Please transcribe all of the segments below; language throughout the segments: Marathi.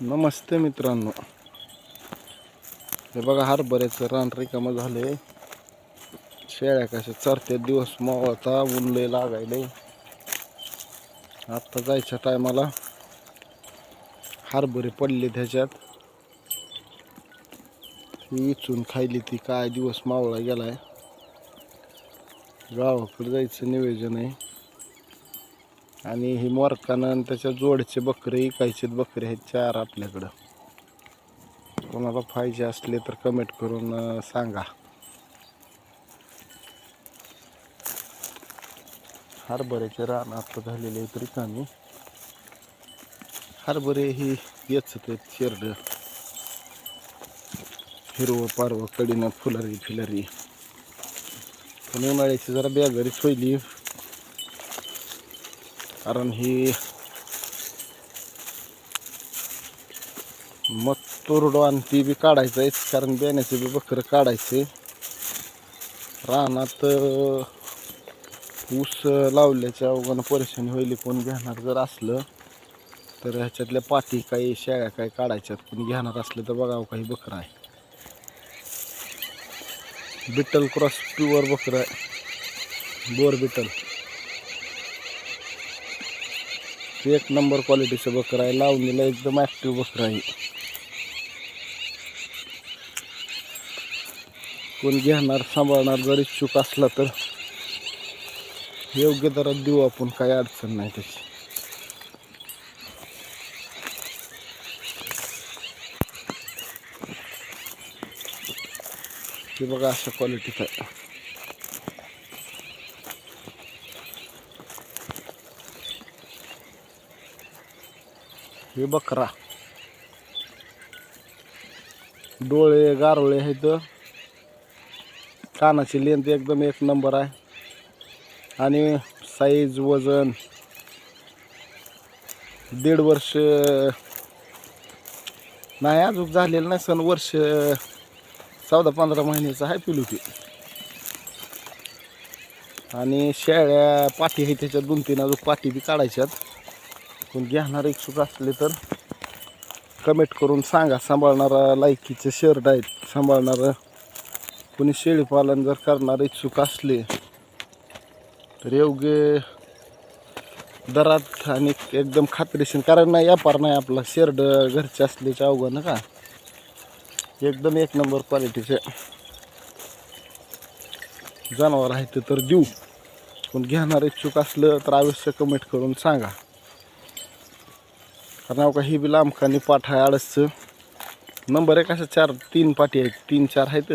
नमस्ते मित्रांनो, हे बघा हरभऱ्याचं रान रिकामं झाले. शेळ्या कशा चरते, दिवस मावळता, ऊन लय लागायले. आता जायच्या टायमाला हरभरे पडले त्याच्यात, ही इचून खायली ती. काय दिवस मावळा गेलाय. गावाकडे जायचं नियोजन आहे. आणि ही मोरकानं त्याच्या जोडचे बकरे इकायचे. बकरे आहेत 4 आपल्याकडं. कोणाला पाहिजे असले तर कमेंट करून सांगा. हरभऱ्याचे रान आता झालेले आहेत रिकामी. हरभरे ही येचत आहेत शेरड, हिरवं पारवं कडीनं फुलरी फिलरी. पण उन्हाळ्याची जरा बेजारीच होईली, कारण ही मग तुरडो आणि ती बी काढायचं आहे, कारण बेण्याचे बी बकरं काढायचे. रानात ऊस लावल्याच्या अवघानं परेशानी होईल. कोण घेणार जर असलं तर ह्याच्यातल्या पाठी काही शेळ्या काही काढायच्यात. कोणी घेणार असलं तर बघावं, काही बकरं आहे. बिट्टल क्रॉस प्युअर बकरं आहे, बोर बिट्टल. एक नंबर क्वालिटीचं बकरं आहे. लावणीला एकदम ॲक्टिव्ह बकरं आहे. कोण घेणार सांभाळणार जर इच्छुक असला तर योग्य दरात देऊ आपण, काही अडचण नाही त्याची. ते बघा अशा क्वालिटीचं आहे. हे बकरा, डोळे गारोळे आहेत. कानाची लेंथ एकदम एक नंबर आहे. आणि साईज वजन 1.5 वर्ष नाही अजून झालेलं नाही. सण वर्ष 14-15 महिन्याचं आहे पिलू ते. आणि शेळ्या पाठी आहे त्याच्यात 2-3 अजून पाठी बी काढायच्यात. कोण घेणार इच्छुक असले तर कमेंट करून सांगा. सांभाळणारा लायकीचे शेरड आहेत. सांभाळणारं कोणी शेळीपालन जर करणार इच्छुक असले तर योग्य दरात आणि एकदम खात्रीशीर, कारण नाही व्यापार नाही आपला. शेरड घरचे असल्याच्या अवघानं का एकदम एक नंबर क्वालिटीचे जनावर आहेत तर देऊ. कोण घेणार इच्छुक असलं तर अवश्य कमेंट करून सांगा. कारण का ही बी लांबखानी पाठ आहे. 8चं नंबर आहे. कशा 3 पाठी आहेत, 3-4 आहेत.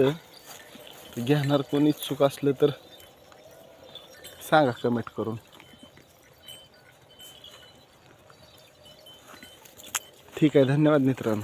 घेणार कोण इच्छुक असलं तर सांगा कमेंट करून. ठीक आहे, धन्यवाद मित्रांनो.